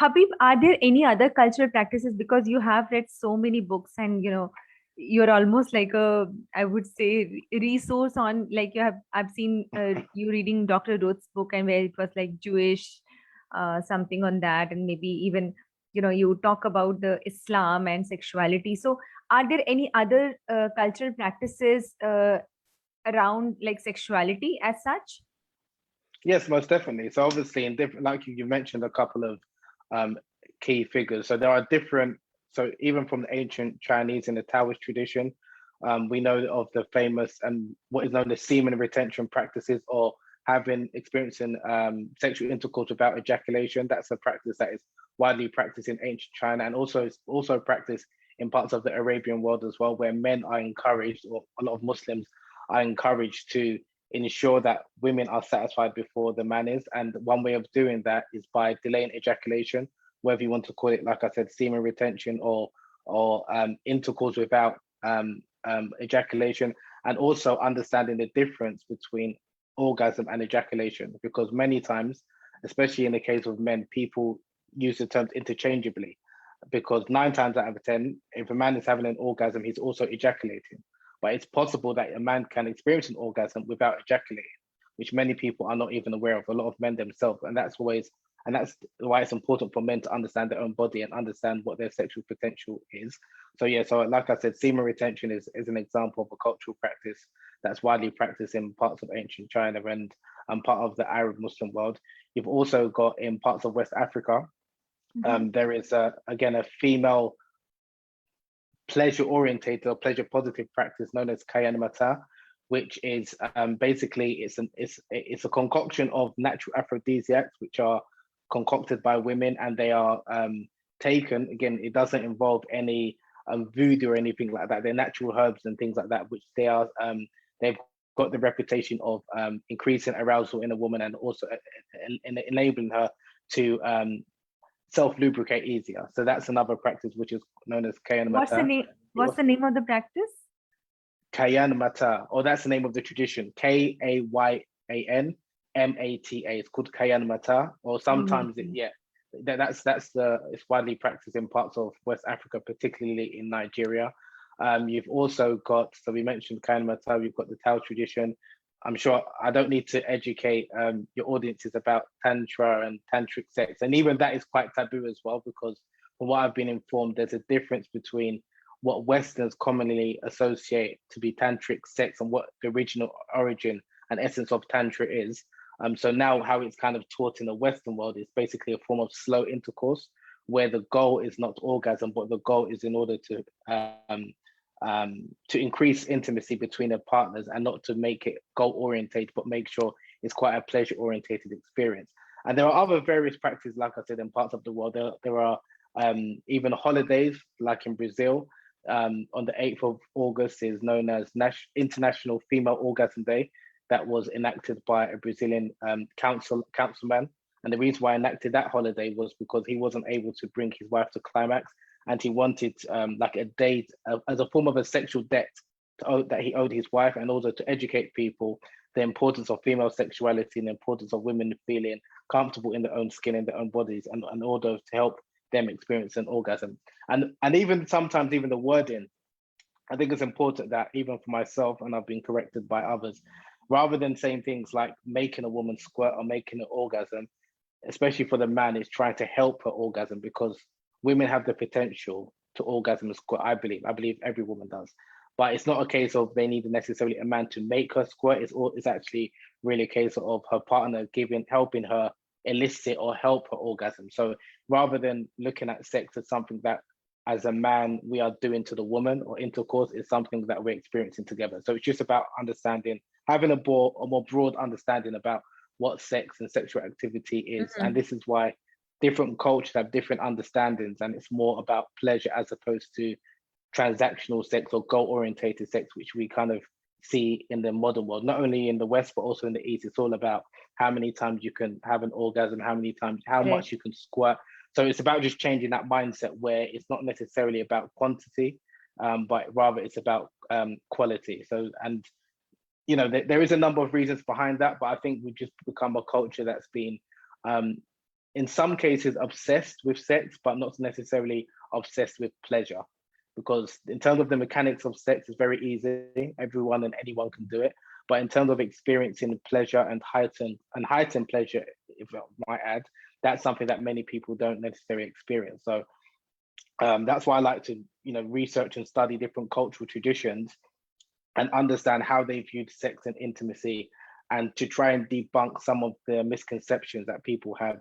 Habib, are there any other cultural practices? Because you have read so many books, and you're almost like a, I would say, resource on, like, I've seen you reading Dr. Roth's book, and where it was like Jewish, something on that, and maybe even you talk about the Islam and sexuality. So, are there any other cultural practices around like sexuality as such? Yes, most definitely. So obviously, in different, like you mentioned a couple of um, key figures. So there are different. So even from the ancient Chinese in the Taoist tradition, we know of the famous and what is known as semen retention practices, or having experiencing sexual intercourse without ejaculation. That's a practice that is widely practiced in ancient China, and also practiced in parts of the Arabian world as well, where men are encouraged, or a lot of Muslims are encouraged to ensure that women are satisfied before the man is. And one way of doing that is by delaying ejaculation, whether you want to call it, like I said, semen retention, or intercourse without ejaculation, and also understanding the difference between orgasm and ejaculation, because many times, especially in the case of men, people use the terms interchangeably. Because 9 times out of 10, if a man is having an orgasm, he's also ejaculating. But it's possible that a man can experience an orgasm without ejaculating, which many people are not even aware of, a lot of men themselves. And that's why it's important for men to understand their own body and understand what their sexual potential is. So yeah, so like I said, semen retention is an example of a cultural practice that's widely practiced in parts of ancient China and part of the Arab Muslim world. You've also got in parts of West Africa, Mm-hmm. there is again a female pleasure orientated or pleasure positive practice known as kayan, which is basically it's a concoction of natural aphrodisiacs which are concocted by women, and they are taken. Again, it doesn't involve any voodoo or anything like that. They're natural herbs and things like that, which they've got the reputation of increasing arousal in a woman, and also enabling her to self lubricate easier. So that's another practice which is known as kayan. What's the name? What's the name of the practice? Kayan Mata, or that's the name of the tradition. KAYANMATA. It's called Kayan Mata, or sometimes Okay. it's widely practiced in parts of West Africa, particularly in Nigeria. You've also got, so we mentioned Kayan Mata. You've got the Tao tradition. I'm sure I don't need to educate your audiences about tantra and tantric sex, and even that is quite taboo as well, because from what I've been informed, there's a difference between what Westerns commonly associate to be tantric sex and what the original origin and essence of tantra is. So now how it's kind of taught in the Western world is basically a form of slow intercourse, where the goal is not orgasm, but the goal is in order to increase intimacy between the partners, and not to make it goal orientated, but make sure it's quite a pleasure orientated experience. And there are other various practices, like I said, in parts of the world. There are even holidays, like in Brazil. On the 8th of August is known as International Female Orgasm Day. That was enacted by a Brazilian councilman. And the reason why I enacted that holiday was because he wasn't able to bring his wife to climax, and he wanted like a day as a form of a sexual debt that he owed his wife, and also to educate people the importance of female sexuality and the importance of women feeling comfortable in their own skin, in their own bodies, and in order to help them experience an orgasm. And even sometimes even the wording, I think it's important that even for myself, and I've been corrected by others, rather than saying things like making a woman squirt or making an orgasm, especially for the man, is trying to help her orgasm, because women have the potential to orgasm and squirt. I believe every woman does, but it's not a case of they need necessarily a man to make her squirt. It's actually really a case of her partner helping her elicit or help her orgasm. So rather than looking at sex as something that as a man we are doing to the woman, or intercourse is something that we're experiencing together. So it's just about understanding, having a more broad understanding about what sex and sexual activity is. And Mhm. this is why different cultures have different understandings, and it's more about pleasure as opposed to transactional sex or goal orientated sex, which we kind of see in the modern world, not only in the West, but also in the East. It's all about how many times you can have an orgasm, how much Correct. you can squirt. So it's about just changing that mindset, where it's not necessarily about quantity, but rather it's about quality. So, and there is a number of reasons behind that, but I think we've just become a culture that's been um, in some cases obsessed with sex, but not necessarily obsessed with pleasure. Because in terms of the mechanics of sex, it's very easy. Everyone and anyone can do it. But in terms of experiencing pleasure and heightened pleasure, if I might add, that's something that many people don't necessarily experience. So that's why I like to, research and study different cultural traditions and understand how they viewed sex and intimacy, and to try and debunk some of the misconceptions that people have